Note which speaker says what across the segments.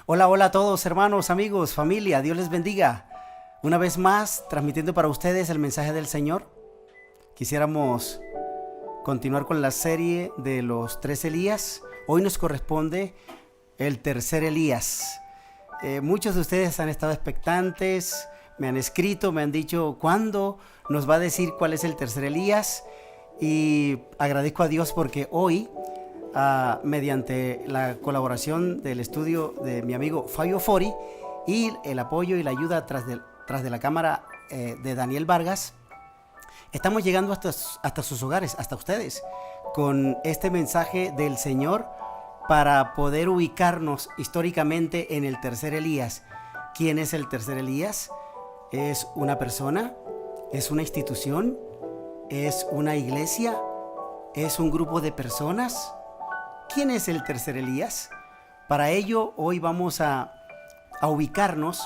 Speaker 1: Hola, hola a todos, hermanos, amigos, familia, Dios les bendiga. Una vez más, transmitiendo para ustedes el mensaje del Señor. Quisiéramos continuar con la serie de los 3 Elías. Hoy nos corresponde el tercer Elías. Muchos de ustedes han estado expectantes, me han escrito, me han dicho cuándo nos va a decir cuál es el tercer Elías. Y agradezco a Dios porque hoy, mediante la colaboración del estudio de mi amigo Fabio Fori y el apoyo y la ayuda tras de la cámara de Daniel Vargas, estamos llegando hasta sus hogares, hasta ustedes, con este mensaje del Señor para poder ubicarnos históricamente en el tercer Elías. ¿Quién es el tercer Elías? ¿Es una persona? ¿Es una institución? ¿Es una iglesia? ¿Es un grupo de personas? ¿Quién es el tercer Elías? Para ello, hoy vamos a ubicarnos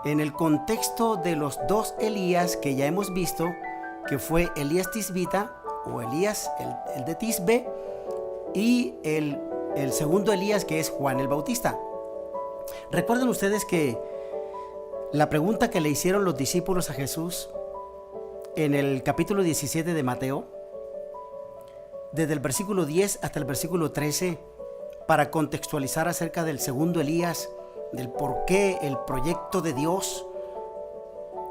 Speaker 1: en el contexto de los 2 Elías que ya hemos visto, que fue Elías Tisbita, o Elías el de Tisbe, y el segundo Elías, que es Juan el Bautista. Recuerden ustedes que la pregunta que le hicieron los discípulos a Jesús en el capítulo 17 de Mateo, desde el versículo 10 hasta el versículo 13, para contextualizar acerca del segundo Elías, del por qué el proyecto de Dios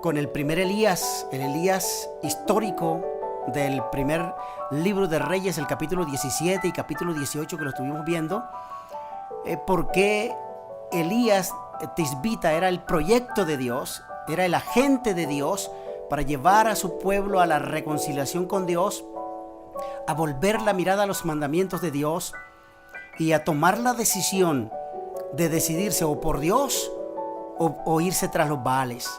Speaker 1: con el primer Elías, el Elías histórico del primer libro de Reyes, el capítulo 17 y capítulo 18 que lo estuvimos viendo, por qué Elías Tisbita era el proyecto de Dios, era el agente de Dios para llevar a su pueblo a la reconciliación con Dios, a volver la mirada a los mandamientos de Dios y a tomar la decisión de decidirse o por Dios o irse tras los Baales.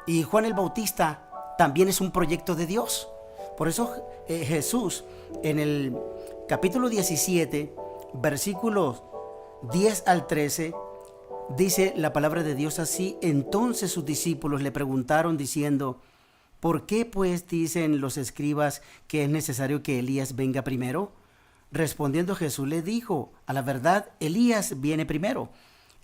Speaker 1: Y Juan el Bautista también es un proyecto de Dios. Por eso Jesús en el capítulo 17, versículos 10 al 13, dice la palabra de Dios así: entonces sus discípulos le preguntaron diciendo: ¿por qué pues dicen los escribas que es necesario que Elías venga primero? Respondiendo Jesús le dijo: a la verdad, Elías viene primero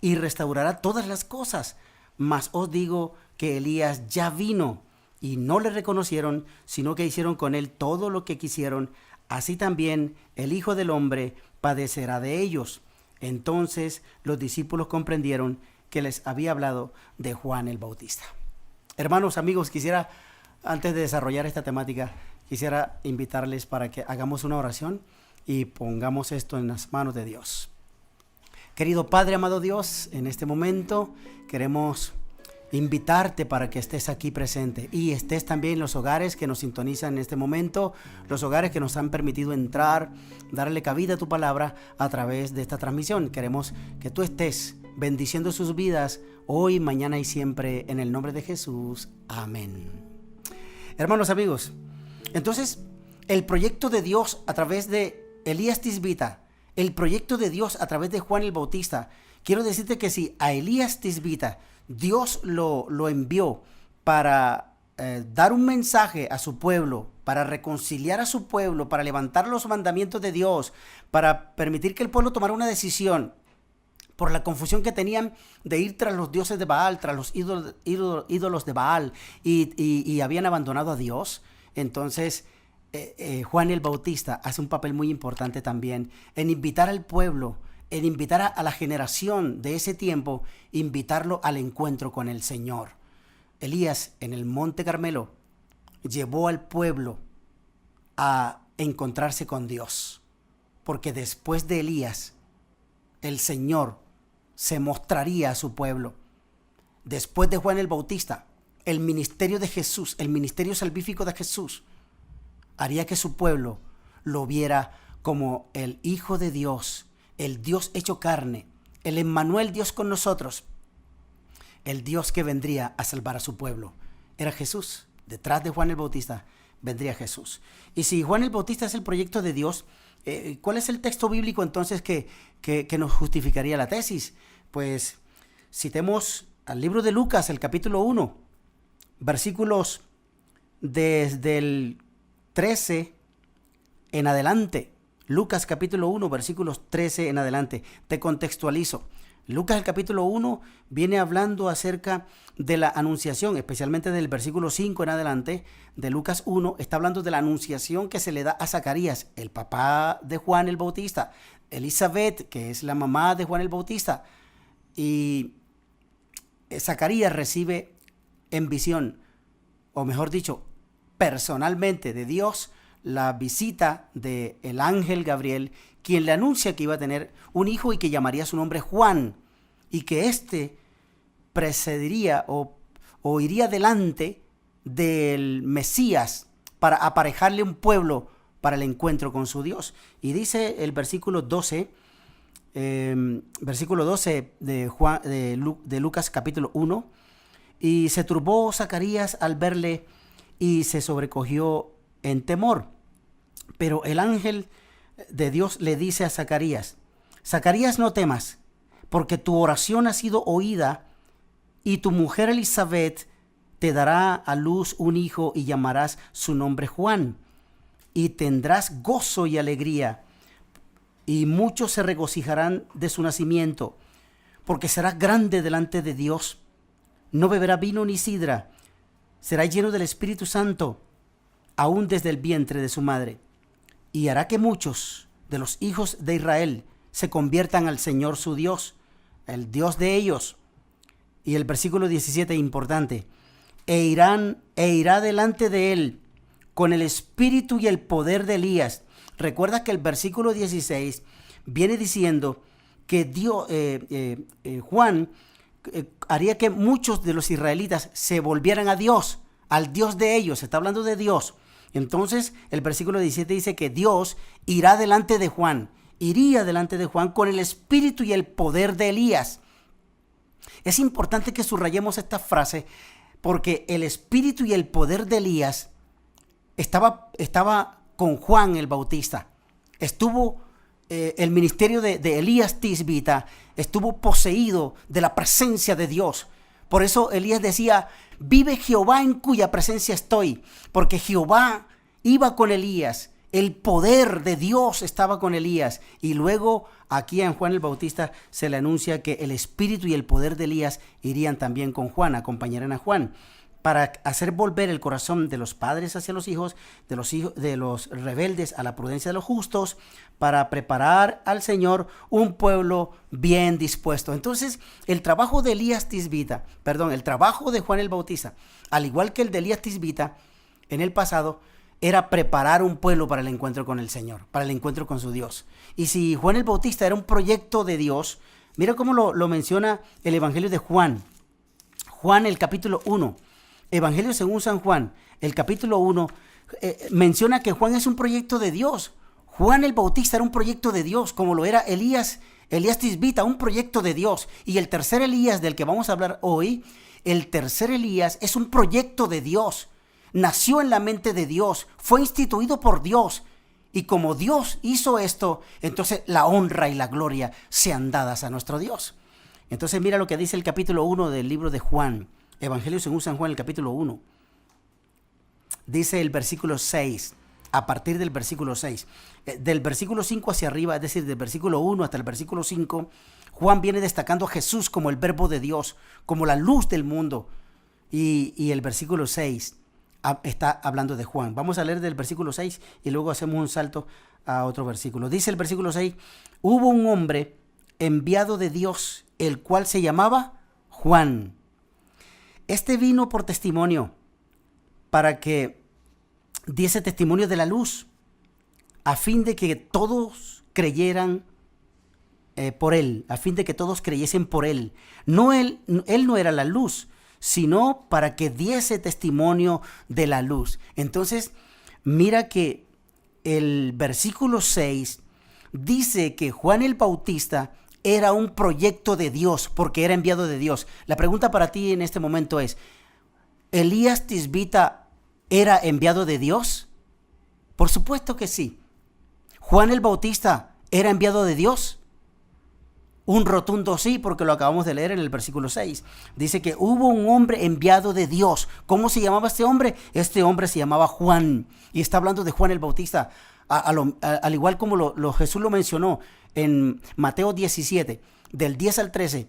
Speaker 1: y restaurará todas las cosas. Mas os digo que Elías ya vino y no le reconocieron, sino que hicieron con él todo lo que quisieron. Así también el Hijo del Hombre padecerá de ellos. Entonces los discípulos comprendieron que les había hablado de Juan el Bautista. Hermanos, amigos, antes de desarrollar esta temática, quisiera invitarles para que hagamos una oración y pongamos esto en las manos de Dios. Querido Padre, amado Dios, en este momento queremos invitarte para que estés aquí presente y estés también en los hogares que nos sintonizan en este momento, los hogares que nos han permitido entrar, darle cabida a tu palabra a través de esta transmisión. Queremos que tú estés bendiciendo sus vidas hoy, mañana y siempre, en el nombre de Jesús. Amén. Hermanos, amigos, entonces el proyecto de Dios a través de Elías Tisbita, el proyecto de Dios a través de Juan el Bautista, quiero decirte que si a Elías Tisbita Dios lo envió para dar un mensaje a su pueblo, para reconciliar a su pueblo, para levantar los mandamientos de Dios, para permitir que el pueblo tomara una decisión por la confusión que tenían de ir tras los dioses de Baal, tras los ídolos de Baal, y habían abandonado a Dios. Entonces Juan el Bautista hace un papel muy importante también en invitar al pueblo, en invitar a la generación de ese tiempo, invitarlo al encuentro con el Señor. Elías en el Monte Carmelo llevó al pueblo a encontrarse con Dios, porque después de Elías, el Señor se mostraría a su pueblo. Después de Juan el Bautista, el ministerio de Jesús, el ministerio salvífico de Jesús, haría que su pueblo lo viera como el Hijo de Dios, el Dios hecho carne, el Emmanuel, Dios con nosotros, el Dios que vendría a salvar a su pueblo. Era Jesús. Detrás de Juan el Bautista vendría Jesús. Y si Juan el Bautista es el proyecto de Dios, ¿cuál es el texto bíblico entonces que nos justificaría la tesis? Pues citemos al libro de Lucas, el capítulo 1, versículos desde el 13 en adelante. Lucas capítulo 1, versículos 13 en adelante. Te contextualizo. Lucas, el capítulo 1, viene hablando acerca de la anunciación, especialmente del versículo 5 en adelante de Lucas 1, está hablando de la anunciación que se le da a Zacarías, el papá de Juan el Bautista, Elizabeth, que es la mamá de Juan el Bautista, y Zacarías recibe en visión, o mejor dicho, personalmente de Dios, la visita del ángel Gabriel, quien le anuncia que iba a tener un hijo y que llamaría su nombre Juan, y que éste precedería o iría delante del Mesías para aparejarle un pueblo para el encuentro con su Dios. Y dice el versículo 12 de Lucas capítulo 1, y se turbó Zacarías al verle y se sobrecogió en temor. Pero el ángel de Dios le dice a Zacarías: Zacarías, no temas, porque tu oración ha sido oída, y tu mujer Elizabeth te dará a luz un hijo y llamarás su nombre Juan, y tendrás gozo y alegría, y muchos se regocijarán de su nacimiento, porque será grande delante de Dios. No beberá vino ni sidra, será lleno del Espíritu Santo, aún desde el vientre de su madre, y hará que muchos de los hijos de Israel se conviertan al Señor su Dios, el Dios de ellos. Y el versículo 17, importante: irá delante de él con el espíritu y el poder de Elías. Recuerda que el versículo 16 viene diciendo que Juan haría que muchos de los israelitas se volvieran a Dios, al Dios de ellos. Se está hablando de Dios. Entonces el versículo 17 dice que Dios irá delante de Juan, iría delante de Juan con el espíritu y el poder de Elías. Es importante que subrayemos esta frase, porque el espíritu y el poder de Elías estaba con Juan el Bautista. Estuvo el ministerio de Elías Tisbita estuvo poseído de la presencia de Dios. Por eso Elías decía: vive Jehová en cuya presencia estoy, porque Jehová iba con Elías, el poder de Dios estaba con Elías. Y luego aquí en Juan el Bautista se le anuncia que el espíritu y el poder de Elías irían también con Juan, acompañarán a Juan, para hacer volver el corazón de los padres hacia los hijos, de los rebeldes a la prudencia de los justos, para preparar al Señor un pueblo bien dispuesto. Entonces, el trabajo de el trabajo de Juan el Bautista, al igual que el de Elías Tisbita en el pasado, era preparar un pueblo para el encuentro con el Señor, para el encuentro con su Dios. Y si Juan el Bautista era un proyecto de Dios, mira cómo lo menciona el Evangelio de Juan. Juan, el capítulo 1. Evangelio según San Juan, el capítulo 1, menciona que Juan es un proyecto de Dios. Juan el Bautista era un proyecto de Dios, como lo era Elías Tisbita, un proyecto de Dios. Y el tercer Elías del que vamos a hablar hoy, el tercer Elías es un proyecto de Dios. Nació en la mente de Dios, fue instituido por Dios. Y como Dios hizo esto, entonces la honra y la gloria sean dadas a nuestro Dios. Entonces mira lo que dice el capítulo 1 del libro de Juan. Evangelio según San Juan, el capítulo 1. Dice el versículo 6, a partir del versículo 6. Del versículo 5 hacia arriba, es decir, del versículo 1 hasta el versículo 5, Juan viene destacando a Jesús como el verbo de Dios, como la luz del mundo. Y el versículo 6 está hablando de Juan. Vamos a leer del versículo 6 y luego hacemos un salto a otro versículo. Dice el versículo 6, hubo un hombre enviado de Dios, el cual se llamaba Juan. Este vino por testimonio, para que diese testimonio de la luz, a fin de que todos creyeran por él, a fin de que todos creyesen por él. Él no era la luz, sino para que diese testimonio de la luz. Entonces, mira que el versículo 6 dice que Juan el Bautista era un proyecto de Dios, porque era enviado de Dios. La pregunta para ti en este momento es: ¿Elías Tisbita era enviado de Dios? Por supuesto que sí. ¿Juan el Bautista era enviado de Dios? Un rotundo sí, porque lo acabamos de leer en el versículo 6. Dice que hubo un hombre enviado de Dios. ¿Cómo se llamaba este hombre? Este hombre se llamaba Juan. Y está hablando de Juan el Bautista. Al igual como Jesús lo mencionó en Mateo 17. del 10 al 13,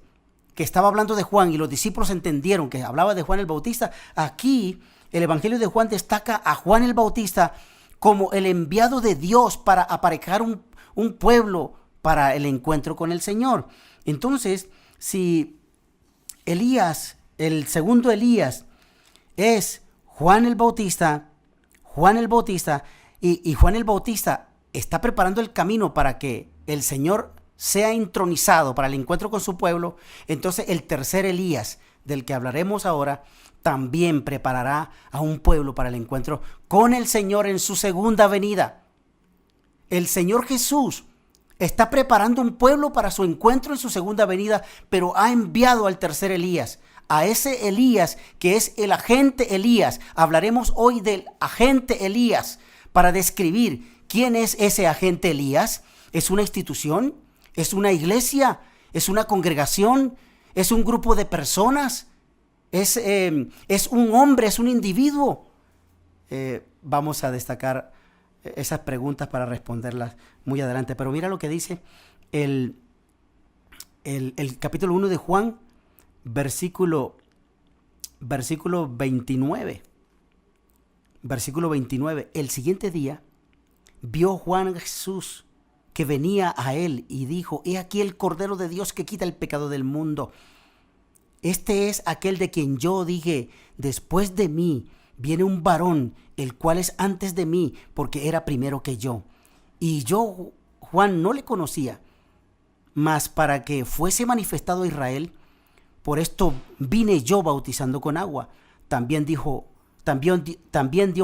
Speaker 1: que estaba hablando de Juan y los discípulos entendieron que hablaba de Juan el Bautista, aquí el Evangelio de Juan destaca a Juan el Bautista como el enviado de Dios para aparejar un pueblo para el encuentro con el Señor. Entonces, si Elías, el segundo Elías, es Juan el Bautista, y Juan el Bautista está preparando el camino para que el Señor sea entronizado para el encuentro con su pueblo, entonces el tercer Elías, del que hablaremos ahora, también preparará a un pueblo para el encuentro con el Señor en su segunda venida. El Señor Jesús está preparando un pueblo para su encuentro en su segunda venida, pero ha enviado al tercer Elías, a ese Elías que es el agente Elías. Hablaremos hoy del agente Elías para describir quién es ese agente Elías. ¿Es una institución? ¿Es una iglesia? ¿Es una congregación? ¿Es un grupo de personas? ¿Es un hombre? ¿Es un individuo? Vamos a destacar esas preguntas para responderlas muy adelante. Pero mira lo que dice el capítulo 1 de Juan, versículo 29. Versículo 29. El siguiente día vio Juan a Jesús que venía a él y dijo: he aquí el Cordero de Dios que quita el pecado del mundo. Este es aquel de quien yo dije: después de mí viene un varón, el cual es antes de mí, porque era primero que yo. Y yo, Juan, no le conocía, mas para que fuese manifestado a Israel, por esto vine yo bautizando con agua. También dio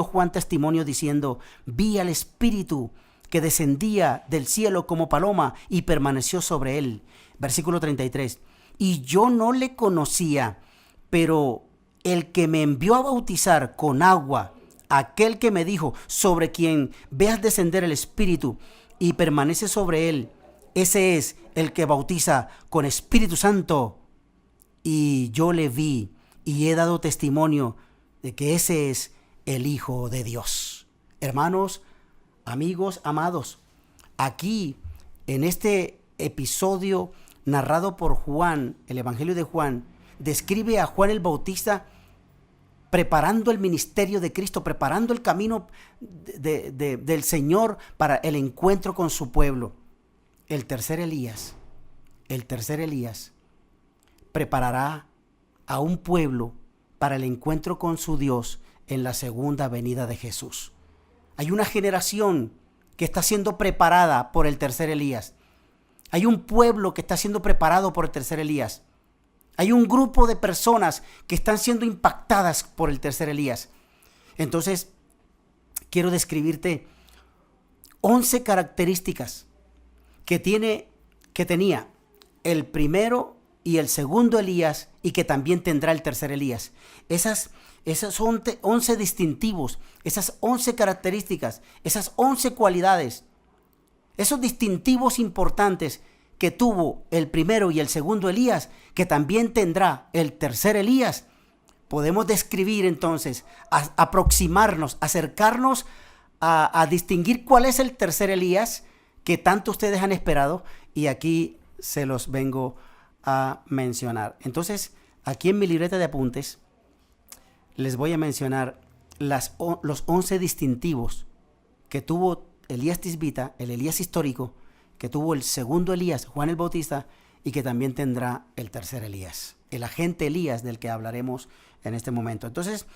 Speaker 1: Juan testimonio diciendo: vi al Espíritu que descendía del cielo como paloma y permaneció sobre él. Versículo 33. Y yo no le conocía, pero el que me envió a bautizar con agua, aquel que me dijo: sobre quien veas descender el Espíritu y permanece sobre él, ese es el que bautiza con Espíritu Santo. Y yo le vi y he dado testimonio de que ese es el Hijo de Dios. Hermanos, amigos, amados, aquí en este episodio narrado por Juan, el Evangelio de Juan, describe a Juan el Bautista preparando el ministerio de Cristo, preparando el camino del Señor para el encuentro con su pueblo. El tercer Elías preparará a un pueblo para el encuentro con su Dios en la segunda venida de Jesús. Hay una generación que está siendo preparada por el tercer Elías. Hay un pueblo que está siendo preparado por el tercer Elías. Hay un grupo de personas que están siendo impactadas por el tercer Elías. Entonces, quiero describirte 11 características que tenía el primero y el segundo Elías, y que también tendrá el tercer Elías. Esas 11 distintivos, esas 11 características, esas 11 cualidades, esos distintivos importantes que tuvo el primero y el segundo Elías, que también tendrá el tercer Elías. Podemos describir entonces, aproximarnos, acercarnos a distinguir cuál es el tercer Elías que tanto ustedes han esperado, y aquí se los vengo a mencionar. Entonces, aquí en mi libreta de apuntes les voy a mencionar los 11 distintivos que tuvo Elías Tisbita, el Elías histórico, que tuvo el segundo Elías, Juan el Bautista, y que también tendrá el tercer Elías, el agente Elías del que hablaremos en este momento. Entonces,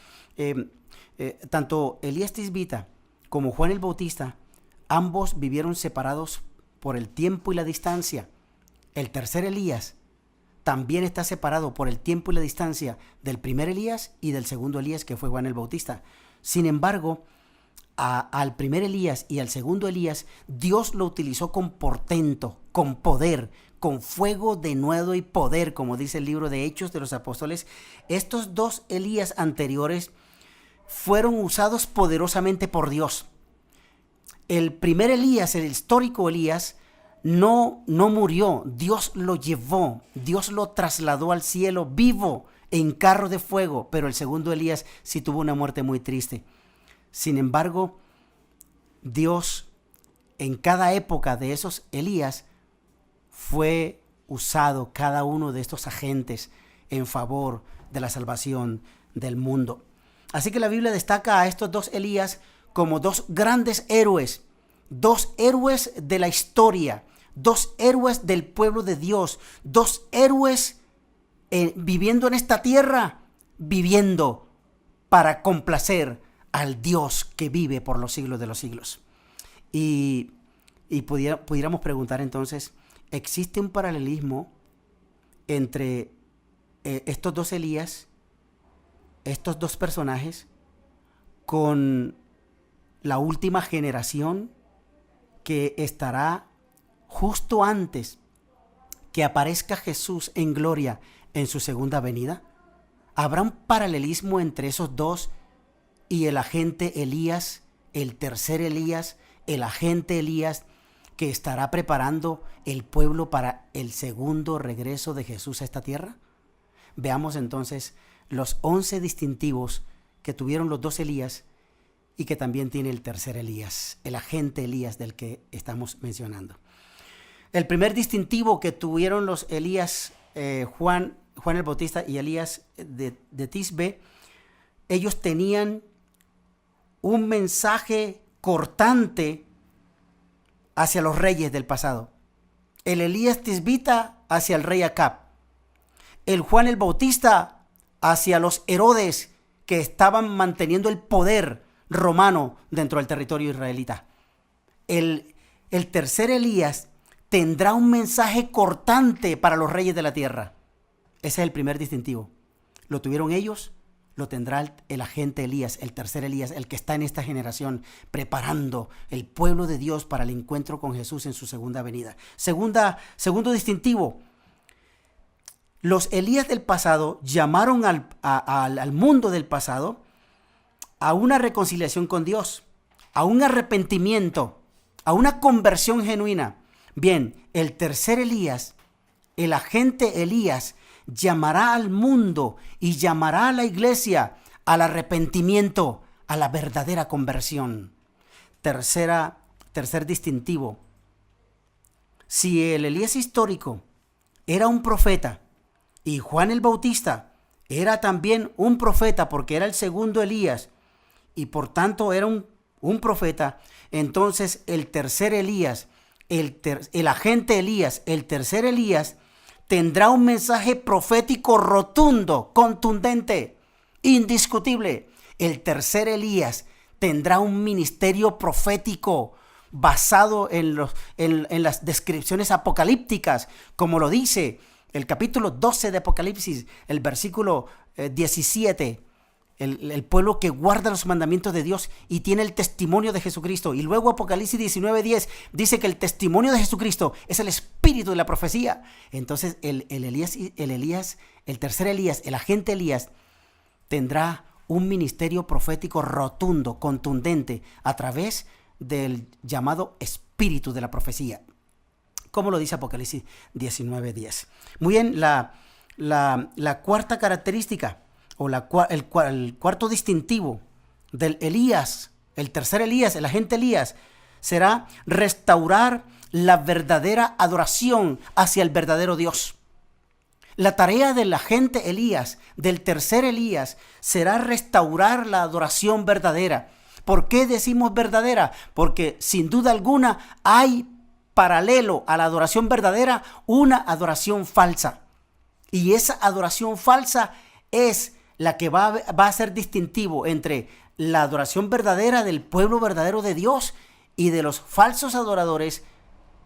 Speaker 1: tanto Elías Tisbita como Juan el Bautista, ambos vivieron separados por el tiempo y la distancia. El tercer Elías también está separado por el tiempo y la distancia del primer Elías y del segundo Elías, que fue Juan el Bautista. Sin embargo, al primer Elías y al segundo Elías, Dios lo utilizó con portento, con poder, con fuego, denuedo y poder, como dice el libro de Hechos de los Apóstoles. Estos dos Elías anteriores fueron usados poderosamente por Dios. El primer Elías, el histórico Elías, no murió, Dios lo llevó, Dios lo trasladó al cielo vivo en carro de fuego, pero el segundo Elías sí tuvo una muerte muy triste. Sin embargo, Dios en cada época de esos Elías fue usado cada uno de estos agentes en favor de la salvación del mundo. Así que la Biblia destaca a estos dos Elías como dos grandes héroes, dos héroes de la historia, dos héroes del pueblo de Dios, dos héroes viviendo en esta tierra, viviendo para complacer al Dios que vive por los siglos de los siglos. Y pudiéramos preguntar entonces, ¿existe un paralelismo entre estos dos Elías, estos dos personajes, con la última generación que estará justo antes que aparezca Jesús en gloria en su segunda venida? ¿Habrá un paralelismo entre esos dos y el agente Elías, el tercer Elías, el agente Elías, que estará preparando el pueblo para el segundo regreso de Jesús a esta tierra? Veamos entonces los 11 distintivos que tuvieron los dos Elías y que también tiene el tercer Elías, el agente Elías del que estamos mencionando. El primer distintivo que tuvieron los Elías, Juan el Bautista y Elías de Tisbe, ellos tenían un mensaje cortante hacia los reyes del pasado. El Elías tisbita hacia el rey Acab. El Juan el Bautista hacia los Herodes que estaban manteniendo el poder romano dentro del territorio israelita. El tercer Elías tendrá un mensaje cortante para los reyes de la tierra. Ese es el primer distintivo. Lo tuvieron ellos, lo tendrá el agente Elías, el tercer Elías, el que está en esta generación preparando el pueblo de Dios para el encuentro con Jesús en su segunda venida. Segundo distintivo. Los Elías del pasado llamaron al mundo del pasado a una reconciliación con Dios, a un arrepentimiento, a una conversión genuina. Bien, el tercer Elías, el agente Elías, llamará al mundo y llamará a la iglesia al arrepentimiento, a la verdadera conversión. Tercer distintivo. Si el Elías histórico era un profeta y Juan el Bautista era también un profeta porque era el segundo Elías y por tanto era un profeta, entonces el tercer Elías, el agente Elías, el tercer Elías, tendrá un mensaje profético rotundo, contundente, indiscutible. El tercer Elías tendrá un ministerio profético basado en las descripciones apocalípticas, como lo dice el capítulo 12 de Apocalipsis, el versículo 17. El pueblo que guarda los mandamientos de Dios y tiene el testimonio de Jesucristo. Y luego Apocalipsis 19:10 dice que el testimonio de Jesucristo es el espíritu de la profecía. Entonces el tercer Elías, el agente Elías, tendrá un ministerio profético rotundo, contundente, a través del llamado espíritu de la profecía, como lo dice Apocalipsis 19:10. Muy bien, la cuarta característica, o el cuarto distintivo del Elías, el tercer Elías, el agente Elías, será restaurar la verdadera adoración hacia el verdadero Dios. La tarea del agente Elías, del tercer Elías, será restaurar la adoración verdadera. ¿Por qué decimos verdadera? Porque sin duda alguna hay paralelo a la adoración verdadera una adoración falsa. Y esa adoración falsa es la que va a ser distintivo entre la adoración verdadera del pueblo verdadero de Dios y de los falsos adoradores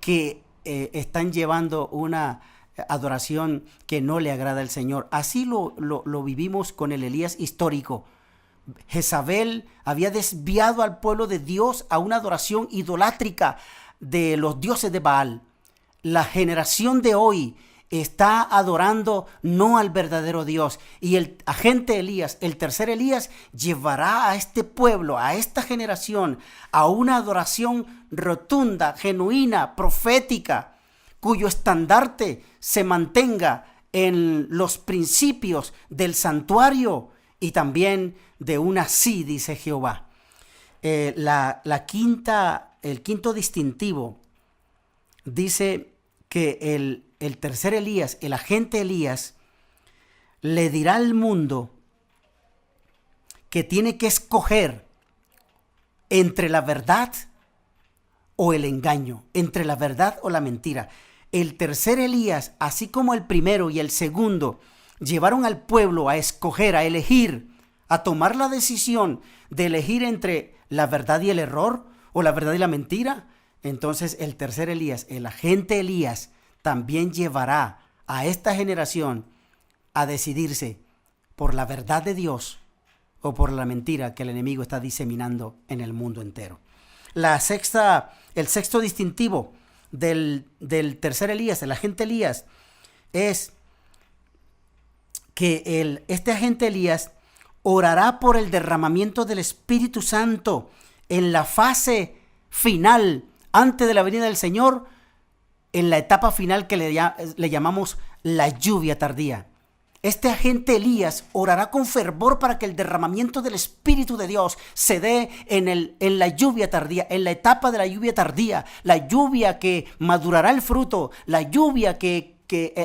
Speaker 1: que están llevando una adoración que no le agrada al Señor. Así lo vivimos con el Elías histórico. Jezabel había desviado al pueblo de Dios a una adoración idolátrica de los dioses de Baal. La generación de hoy está adorando no al verdadero Dios. Y el agente Elías, el tercer Elías, llevará a este pueblo, a esta generación, a una adoración rotunda, genuina, profética, cuyo estandarte se mantenga en los principios del santuario y también de un así, dice Jehová. El quinto distintivo dice que el tercer Elías, el agente Elías, le dirá al mundo que tiene que escoger entre la verdad o el engaño, entre la verdad o la mentira. El tercer Elías, así como el primero y el segundo, llevaron al pueblo a escoger, a elegir, a tomar la decisión de elegir entre la verdad y el error o la verdad y la mentira. Entonces el tercer Elías, el agente Elías, también llevará a esta generación a decidirse por la verdad de Dios o por la mentira que el enemigo está diseminando en el mundo entero. El sexto distintivo del tercer Elías, el agente Elías, es que este agente Elías orará por el derramamiento del Espíritu Santo en la fase final, antes de la venida del Señor, en la etapa final que le llamamos la lluvia tardía. Este agente Elías orará con fervor para que el derramamiento del Espíritu de Dios se dé en la lluvia tardía, en la etapa de la lluvia tardía, la lluvia que madurará el fruto, la lluvia que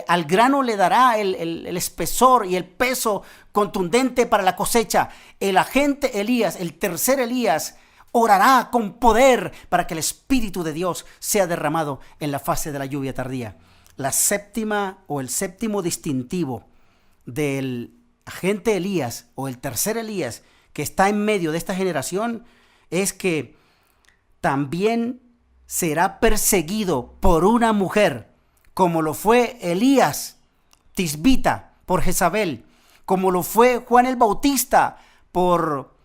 Speaker 1: al grano le dará el espesor y el peso contundente para la cosecha. El agente Elías, el tercer Elías, orará con poder para que el Espíritu de Dios sea derramado en la fase de la lluvia tardía. El séptimo distintivo del agente Elías o el tercer Elías que está en medio de esta generación es que también será perseguido por una mujer, como lo fue Elías Tisbita por Jezabel, como lo fue Juan el Bautista por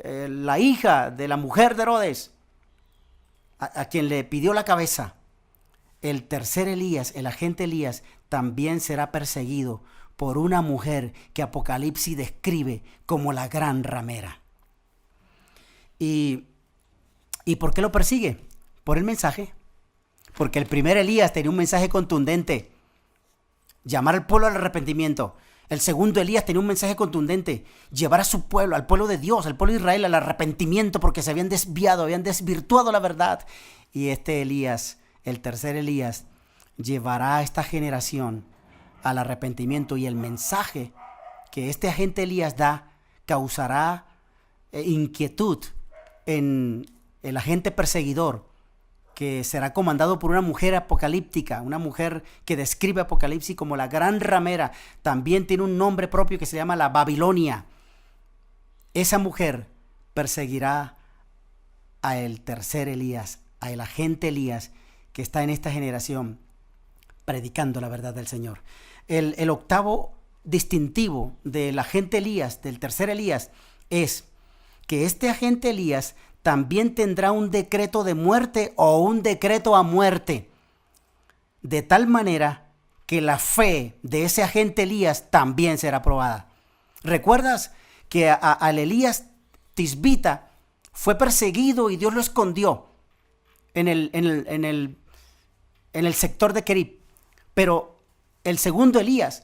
Speaker 1: la hija de la mujer de Herodes, a quien le pidió la cabeza. El tercer Elías, el agente Elías, también será perseguido por una mujer que Apocalipsis describe como la gran ramera. ¿Y por qué lo persigue? Por el mensaje. Porque el primer Elías tenía un mensaje contundente: llamar al pueblo al arrepentimiento. El segundo Elías tenía un mensaje contundente: llevar a su pueblo, al pueblo de Dios, al pueblo de Israel, al arrepentimiento, porque se habían desviado, habían desvirtuado la verdad. Y este Elías, el tercer Elías, llevará a esta generación al arrepentimiento, y el mensaje que este agente Elías da causará inquietud en el agente perseguidor, que será comandado por una mujer apocalíptica, una mujer que describe Apocalipsis como la gran ramera. También tiene un nombre propio que se llama la Babilonia. Esa mujer perseguirá a el tercer Elías, a el agente Elías que está en esta generación predicando la verdad del Señor. El octavo distintivo del agente Elías, del tercer Elías, es que este agente Elías también tendrá un decreto de muerte o un decreto a muerte, de tal manera que la fe de ese agente Elías también será probada. ¿Recuerdas que al Elías Tisbita fue perseguido y Dios lo escondió en el sector de Querib? Pero el segundo Elías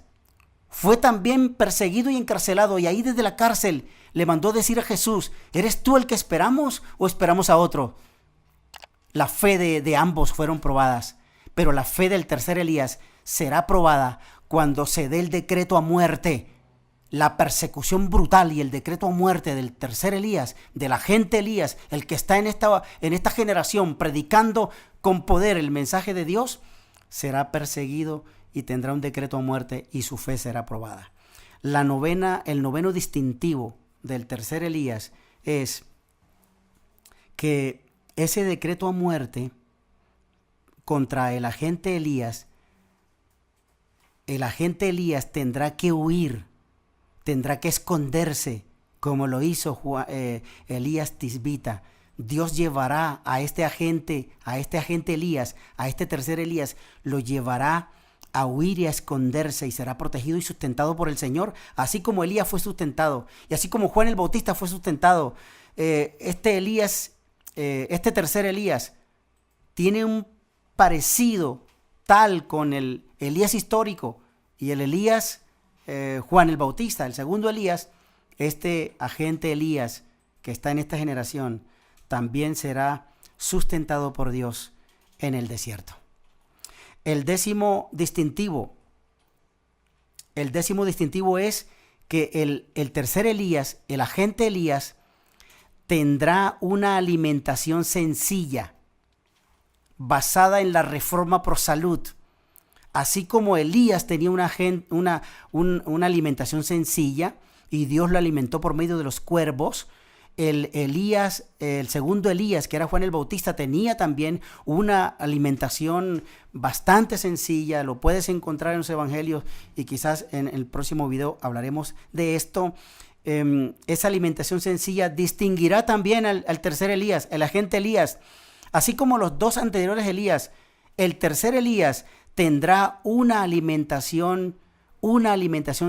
Speaker 1: fue también perseguido y encarcelado, y ahí desde la cárcel le mandó decir a Jesús: ¿eres tú el que esperamos o esperamos a otro? La fe de ambos fueron probadas, pero la fe del tercer Elías será probada cuando se dé el decreto a muerte. La persecución brutal y el decreto a muerte del tercer Elías, del agente Elías, el que está en esta generación predicando con poder el mensaje de Dios, será perseguido y tendrá un decreto a muerte, y su fe será probada. El noveno distintivo del tercer Elías es que ese decreto a muerte contra el agente Elías tendrá que huir, tendrá que esconderse, como lo hizo Elías Tisbita. Dios llevará a este agente Elías, a este tercer Elías, lo llevará a huir y a esconderse, y será protegido y sustentado por el Señor, así como Elías fue sustentado, y así como Juan el Bautista fue sustentado. Este tercer Elías tiene un parecido tal con el Elías histórico y el Elías Juan el Bautista, el segundo Elías. Este agente Elías que está en esta generación también será sustentado por Dios en el desierto. El décimo distintivo es que el tercer Elías, el agente Elías, tendrá una alimentación sencilla, basada en la reforma pro salud. Así como Elías tenía una alimentación sencilla y Dios lo alimentó por medio de los cuervos, el segundo Elías, que era Juan el Bautista, tenía también una alimentación bastante sencilla. Lo puedes encontrar en los evangelios y quizás en el próximo video hablaremos de esto. Esa alimentación sencilla distinguirá también al tercer Elías, el agente Elías. Así como los dos anteriores Elías, el tercer Elías tendrá una alimentación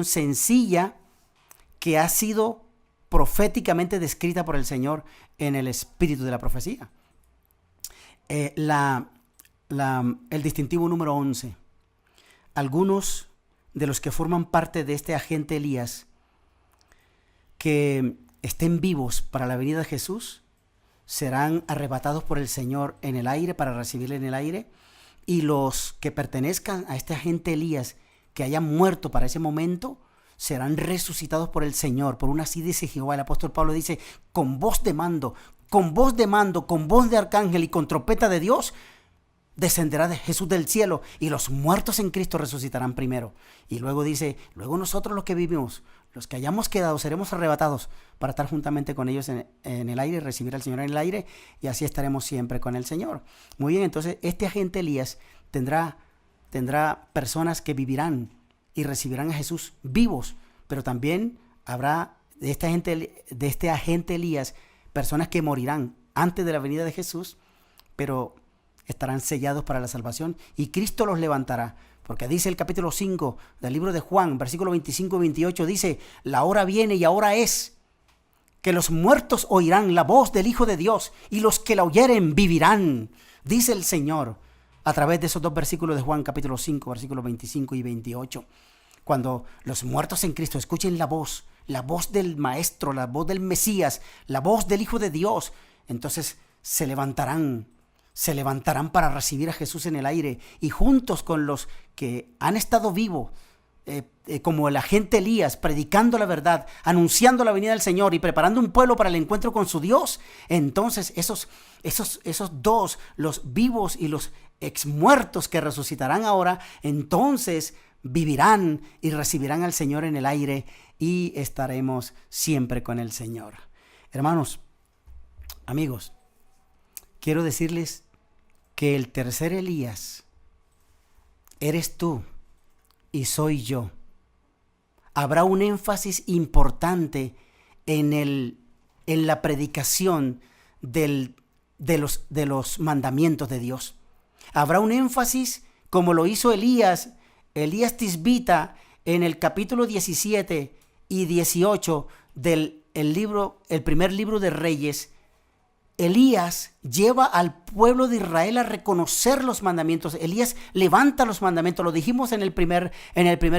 Speaker 1: sencilla que ha sido proféticamente descrita por el Señor en el espíritu de la profecía. El distintivo número 11. Algunos de los que forman parte de este agente Elías que estén vivos para la venida de Jesús serán arrebatados por el Señor en el aire para recibirle en el aire, y los que pertenezcan a este agente Elías que hayan muerto para ese momento serán resucitados por el Señor. Por una así dice Jehová. El apóstol Pablo dice: con voz de mando, con voz de arcángel y con trompeta de Dios, descenderá de Jesús del cielo, y los muertos en Cristo resucitarán primero. Y luego dice: luego nosotros los que vivimos, los que hayamos quedado, seremos arrebatados para estar juntamente con ellos en el aire, recibir al Señor en el aire, y así estaremos siempre con el Señor. Muy bien, entonces este agente Elías tendrá personas que vivirán y recibirán a Jesús vivos, pero también habrá de este agente Elías personas que morirán antes de la venida de Jesús, pero estarán sellados para la salvación, y Cristo los levantará. Porque dice el capítulo 5 del libro de Juan, versículo 25 y 28, dice: la hora viene y ahora es, que los muertos oirán la voz del Hijo de Dios, y los que la oyeren vivirán, dice el Señor, a través de esos dos versículos de Juan, capítulo 5, versículos 25 y 28. Cuando los muertos en Cristo escuchen la voz del Maestro, la voz del Mesías, la voz del Hijo de Dios, entonces se levantarán para recibir a Jesús en el aire, y juntos con los que han estado vivos, como el agente Elías, predicando la verdad, anunciando la venida del Señor y preparando un pueblo para el encuentro con su Dios, entonces esos dos, los vivos y los exmuertos que resucitarán ahora, entonces vivirán y recibirán al Señor en el aire, y estaremos siempre con el Señor. Hermanos, amigos, quiero decirles que el tercer Elías eres tú y soy yo. Habrá un énfasis importante en la predicación de los mandamientos de Dios. Habrá un énfasis como lo hizo Elías Tisbita en el capítulo 17 y 18 del primer libro de Reyes. Elías lleva al pueblo de Israel a reconocer los mandamientos. Elías levanta los mandamientos. Lo dijimos en el primer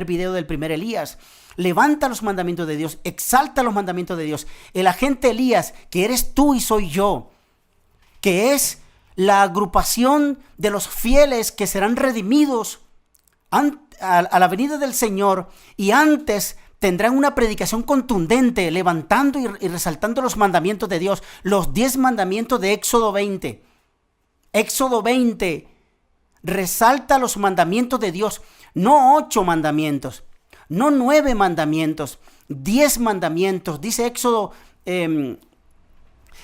Speaker 1: video del primer Elías. Levanta los mandamientos de Dios, exalta los mandamientos de Dios. El agente Elías, que eres tú y soy yo, que es la agrupación de los fieles que serán redimidos a la venida del Señor, y antes tendrán una predicación contundente, levantando y resaltando los mandamientos de Dios, los 10 mandamientos de Éxodo 20. Éxodo 20 resalta los mandamientos de Dios, no 8 mandamientos, no 9 mandamientos, 10 mandamientos. Dice Éxodo,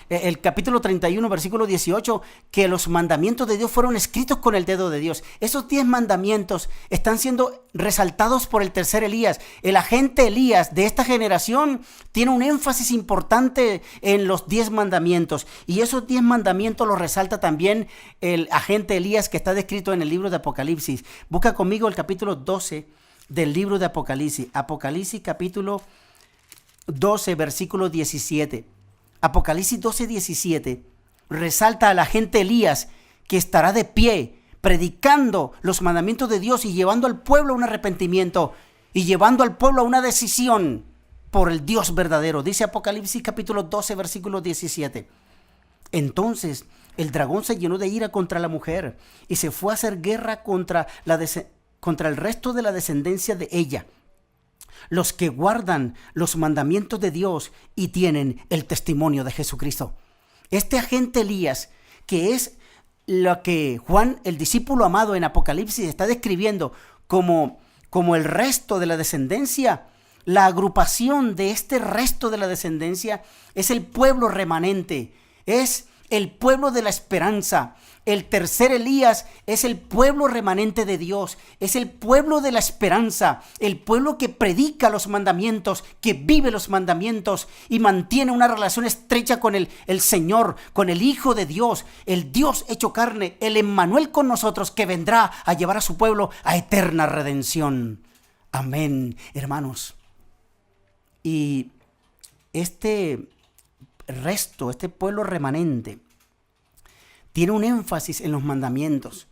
Speaker 1: el capítulo 31, versículo 18, que los mandamientos de Dios fueron escritos con el dedo de Dios. Esos 10 mandamientos están siendo resaltados por el tercer Elías. El agente Elías de esta generación tiene un énfasis importante en los 10 mandamientos. Y esos 10 mandamientos los resalta también el agente Elías, que está descrito en el libro de Apocalipsis. Busca conmigo el capítulo 12 del libro de Apocalipsis. Apocalipsis capítulo 12, versículo 17. Apocalipsis 12:17 resalta al agente Elías, que estará de pie predicando los mandamientos de Dios y llevando al pueblo a un arrepentimiento y llevando al pueblo a una decisión por el Dios verdadero. Dice Apocalipsis capítulo 12 versículo 17. Entonces El dragón se llenó de ira contra la mujer y se fue a hacer guerra contra el resto de la descendencia de ella, los que guardan los mandamientos de Dios y tienen el testimonio de Jesucristo. Este agente Elías, que es lo que Juan, el discípulo amado en Apocalipsis, está describiendo como el resto de la descendencia, la agrupación de este resto de la descendencia es el pueblo remanente, es el pueblo de la esperanza. El tercer Elías es el pueblo remanente de Dios, es el pueblo de la esperanza, el pueblo que predica los mandamientos, que vive los mandamientos y mantiene una relación estrecha con el Señor, con el Hijo de Dios, el Dios hecho carne, el Emmanuel con nosotros, que vendrá a llevar a su pueblo a eterna redención. Amén, hermanos. Y este resto, este pueblo remanente, tiene un énfasis en los mandamientos.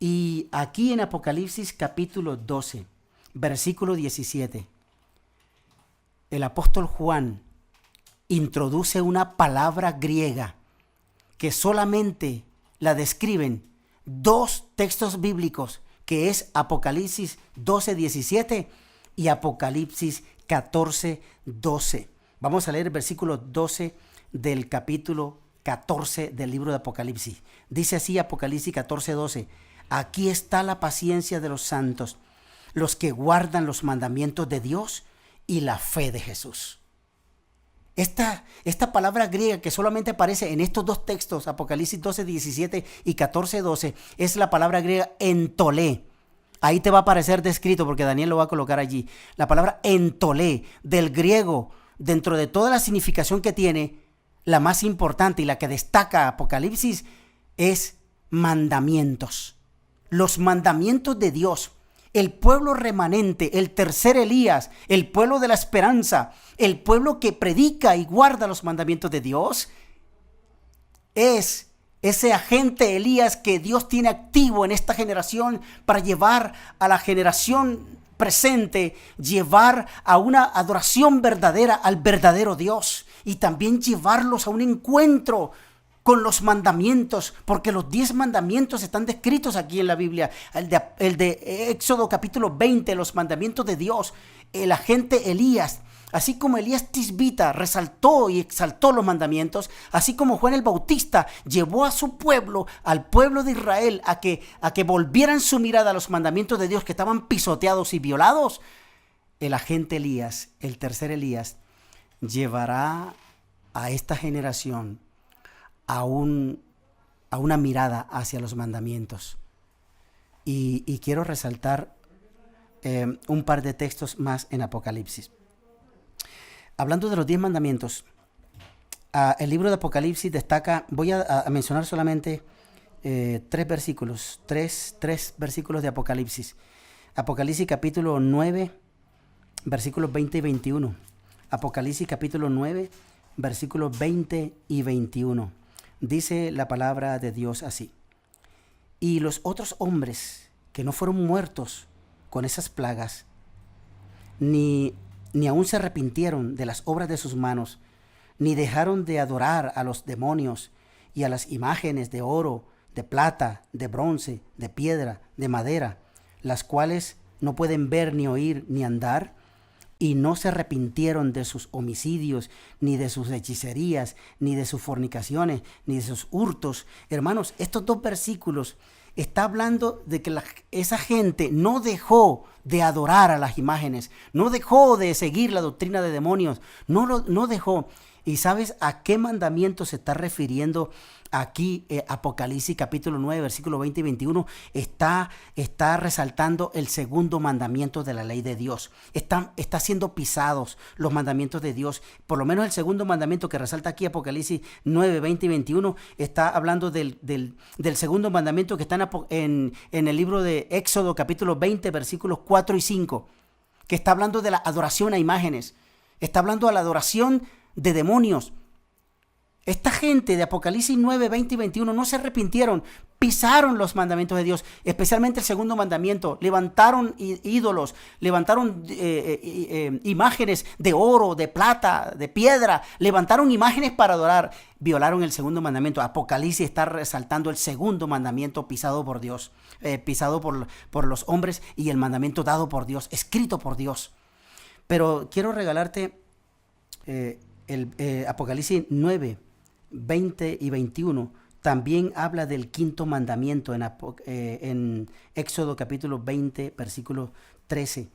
Speaker 1: Y aquí en Apocalipsis capítulo 12, versículo 17, el apóstol Juan introduce una palabra griega que solamente la describen dos textos bíblicos, que es Apocalipsis 12, 17 y Apocalipsis 14, 12. Vamos a leer el versículo 12 del capítulo 14 del libro de Apocalipsis. Dice así Apocalipsis 14, 12. Aquí está la paciencia de los santos, los que guardan los mandamientos de Dios y la fe de Jesús. Esta palabra griega que solamente aparece en estos dos textos, Apocalipsis 12, 17 y 14, 12, es la palabra griega entolé. Ahí te va a aparecer descrito porque Daniel lo va a colocar allí. La palabra entolé del griego, dentro de toda la significación que tiene, la más importante y la que destaca Apocalipsis es mandamientos. Los mandamientos de Dios, el pueblo remanente, el tercer Elías, el pueblo de la esperanza, el pueblo que predica y guarda los mandamientos de Dios, es ese agente Elías que Dios tiene activo en esta generación para llevar a la generación presente, llevar a una adoración verdadera al verdadero Dios y también llevarlos a un encuentro con los mandamientos, porque los 10 mandamientos están descritos aquí en la Biblia. El de Éxodo capítulo 20, los mandamientos de Dios, el agente Elías. Así como Elías Tisbita resaltó y exaltó los mandamientos, así como Juan el Bautista llevó a su pueblo, al pueblo de Israel, a que volvieran su mirada a los mandamientos de Dios que estaban pisoteados y violados, el agente Elías, el tercer Elías, llevará a esta generación a una mirada hacia los mandamientos. Y quiero resaltar un par de textos más en Apocalipsis. Hablando de los 10 mandamientos, el libro de Apocalipsis destaca, voy a mencionar solamente tres versículos de Apocalipsis. Apocalipsis capítulo 9, versículos 20 y 21. Apocalipsis capítulo 9, versículos 20 y 21. Dice la palabra de Dios así. Y los otros hombres que no fueron muertos con esas plagas, ni aún se arrepintieron de las obras de sus manos, ni dejaron de adorar a los demonios y a las imágenes de oro, de plata, de bronce, de piedra, de madera, las cuales no pueden ver, ni oír, ni andar, y no se arrepintieron de sus homicidios, ni de sus hechicerías, ni de sus fornicaciones, ni de sus hurtos. Hermanos, estos dos versículos está hablando de que esa gente no dejó de adorar a las imágenes, no dejó de seguir la doctrina de demonios, no dejó. ¿Y sabes a qué mandamiento se está refiriendo aquí? Apocalipsis capítulo 9, versículo 20 y 21, está resaltando el segundo mandamiento de la ley de Dios. Está siendo pisados los mandamientos de Dios. Por lo menos el segundo mandamiento que resalta aquí Apocalipsis 9, 20 y 21 está hablando del segundo mandamiento que está en el libro de Éxodo capítulo 20, versículos 4 y 5, que está hablando de la adoración a imágenes. Está hablando de la adoración de demonios. Esta gente de Apocalipsis 9, 20 y 21 no se arrepintieron, pisaron los mandamientos de Dios, especialmente el segundo mandamiento. Levantaron ídolos, levantaron imágenes de oro, de plata, de piedra, levantaron imágenes para adorar. Violaron el segundo mandamiento. Apocalipsis está resaltando el segundo mandamiento pisado por Dios, pisado por los hombres, y el mandamiento dado por Dios, escrito por Dios. Pero quiero regalarte el Apocalipsis 9, 20 y 21. También habla del quinto mandamiento en Éxodo capítulo 20, versículo 13.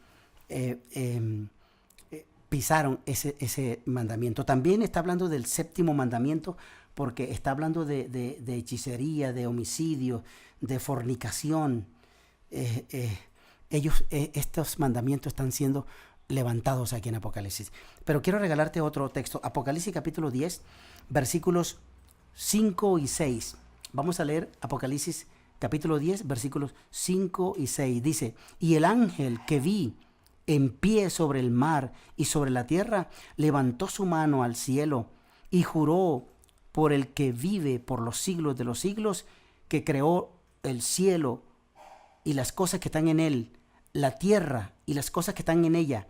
Speaker 1: Pisaron ese mandamiento. También está hablando del séptimo mandamiento, porque está hablando de hechicería, de homicidio, de fornicación. Estos mandamientos están siendo levantados aquí en Apocalipsis. Pero quiero regalarte otro texto. Apocalipsis capítulo 10, versículos 5 y 6. Vamos a leer Apocalipsis capítulo 10, versículos 5 y 6. Dice: y el ángel que vi en pie sobre el mar y sobre la tierra levantó su mano al cielo y juró por el que vive por los siglos de los siglos, que creó el cielo y las cosas que están en él, la tierra y las cosas que están en ella,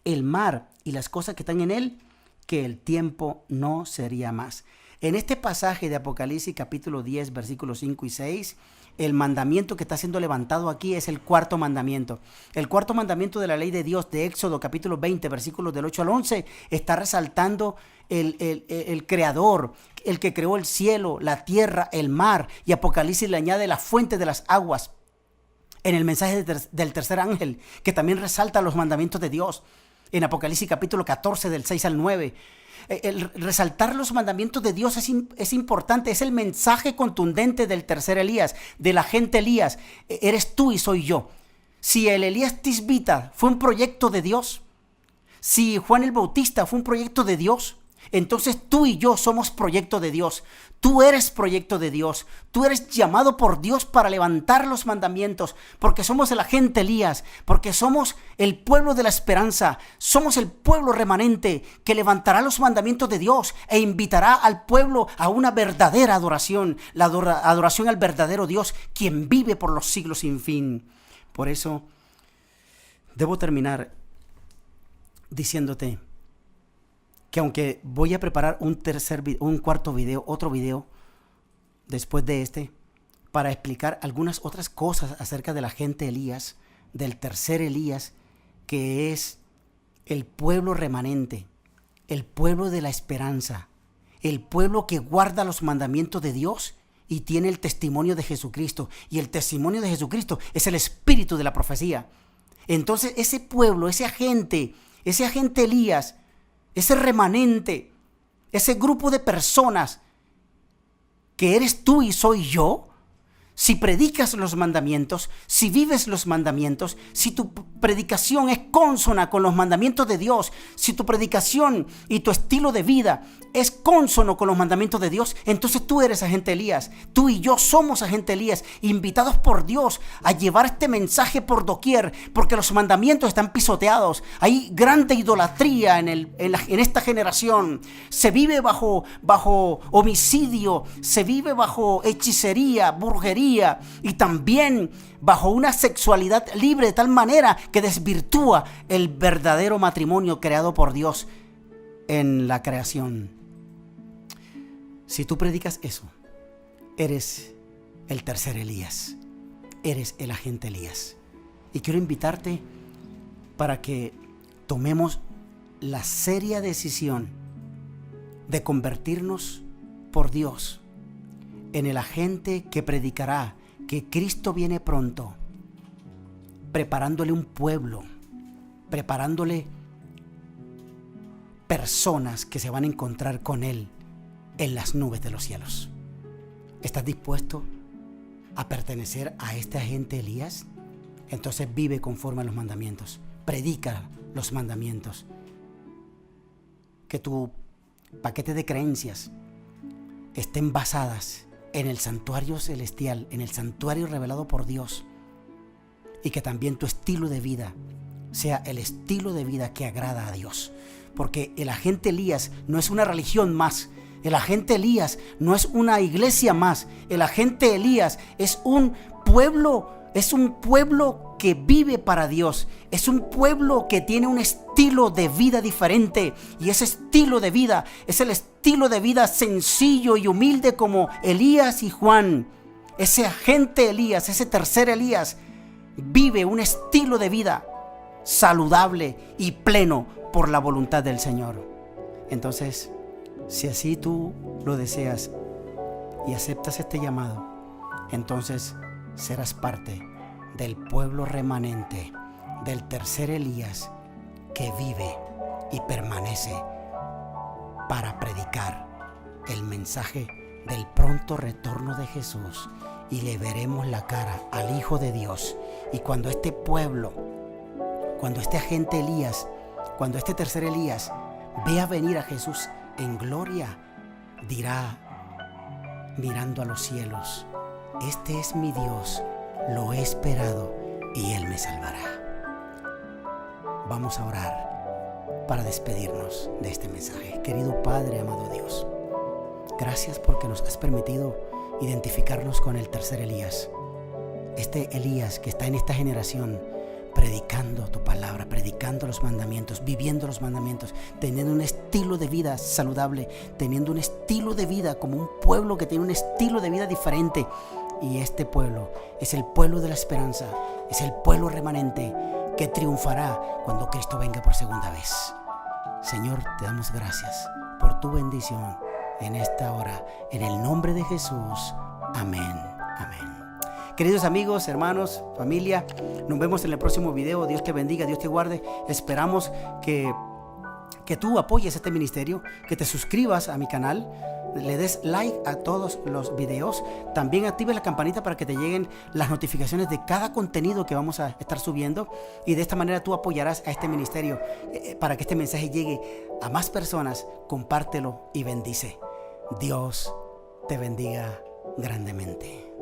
Speaker 1: el mar y las cosas que están en él, que el tiempo no sería más. En este pasaje de Apocalipsis capítulo 10, versículos 5 y 6, el mandamiento que está siendo levantado aquí es el cuarto mandamiento. El cuarto mandamiento de la ley de Dios de Éxodo capítulo 20, versículos del 8 al 11, está resaltando el creador, el que creó el cielo, la tierra, el mar, y Apocalipsis le añade la fuente de las aguas en el mensaje del tercer ángel, que también resalta los mandamientos de Dios. En Apocalipsis capítulo 14, del 6 al 9. El resaltar los mandamientos de Dios es importante. Es el mensaje contundente del tercer Elías, del agente Elías. Eres tú y soy yo. Si el Elías Tisbita fue un proyecto de Dios, si Juan el Bautista fue un proyecto de Dios, entonces tú y yo somos proyecto de Dios. Tú eres proyecto de Dios. Tú eres llamado por Dios para levantar los mandamientos, porque somos el agente Elías, porque somos el pueblo de la esperanza. Somos el pueblo remanente que levantará los mandamientos de Dios e invitará al pueblo a una verdadera adoración, la adoración al verdadero Dios, quien vive por los siglos sin fin. Por eso debo terminar diciéndote que aunque voy a preparar un cuarto video, otro video después de este, para explicar algunas otras cosas acerca del agente Elías, del tercer Elías, que es el pueblo remanente, el pueblo de la esperanza, el pueblo que guarda los mandamientos de Dios y tiene el testimonio de Jesucristo. Y el testimonio de Jesucristo es el espíritu de la profecía. Entonces ese pueblo, ese agente Elías, ese remanente, ese grupo de personas que eres tú y soy yo, si predicas los mandamientos, si vives los mandamientos, si tu predicación es consona con los mandamientos de Dios, si tu predicación y tu estilo de vida es consono con los mandamientos de Dios, entonces tú eres agente Elías. Tú y yo somos agente Elías, invitados por Dios a llevar este mensaje por doquier, porque los mandamientos están pisoteados. Hay grande idolatría en esta generación. Se vive bajo homicidio, se vive bajo hechicería, brujería, y también bajo una sexualidad libre de tal manera que desvirtúa el verdadero matrimonio creado por Dios en la creación. Si tú predicas eso, eres el tercer Elías, eres el agente Elías. Y quiero invitarte para que tomemos la seria decisión de convertirnos por Dios en el agente que predicará que Cristo viene pronto, preparándole un pueblo, preparándole personas que se van a encontrar con Él en las nubes de los cielos. ¿Estás dispuesto a pertenecer a este agente Elías? Entonces vive conforme a los mandamientos, predica los mandamientos. Que tu paquete de creencias estén basadas en el santuario celestial, en el santuario revelado por Dios, y que también tu estilo de vida sea el estilo de vida que agrada a Dios, porque el agente Elías no es una religión más, El agente Elías no es una iglesia más. El agente Elías es un pueblo que vive para Dios. Es un pueblo que tiene un estilo de vida diferente. Y ese estilo de vida es el estilo de vida sencillo y humilde como Elías y Juan. Ese agente Elías, ese tercer Elías, vive un estilo de vida saludable y pleno por la voluntad del Señor. Entonces, si así tú lo deseas y aceptas este llamado, entonces serás parte del pueblo remanente, del tercer Elías que vive y permanece para predicar el mensaje del pronto retorno de Jesús, y le veremos la cara al Hijo de Dios. Y cuando este pueblo, cuando este agente Elías, cuando este tercer Elías vea venir a Jesús en gloria, dirá, mirando a los cielos: este es mi Dios, lo he esperado y Él me salvará. Vamos a orar para despedirnos de este mensaje. Querido Padre, amado Dios, gracias porque nos has permitido identificarnos con el tercer Elías. Este Elías que está en esta generación predicando tu palabra, predicando los mandamientos, viviendo los mandamientos, teniendo un estilo de vida saludable, teniendo un estilo de vida como un pueblo que tiene un estilo de vida diferente. Y este pueblo es el pueblo de la esperanza, es el pueblo remanente que triunfará cuando Cristo venga por segunda vez. Señor, te damos gracias por tu bendición en esta hora, en el nombre de Jesús. Amén, amén. Queridos amigos, hermanos, familia, nos vemos en el próximo video. Dios te bendiga, Dios te guarde. Esperamos que tú apoyes este ministerio, que te suscribas a mi canal, le des like a todos los videos. También actives la campanita para que te lleguen las notificaciones de cada contenido que vamos a estar subiendo, y de esta manera tú apoyarás a este ministerio para que este mensaje llegue a más personas. Compártelo y bendice. Dios te bendiga grandemente.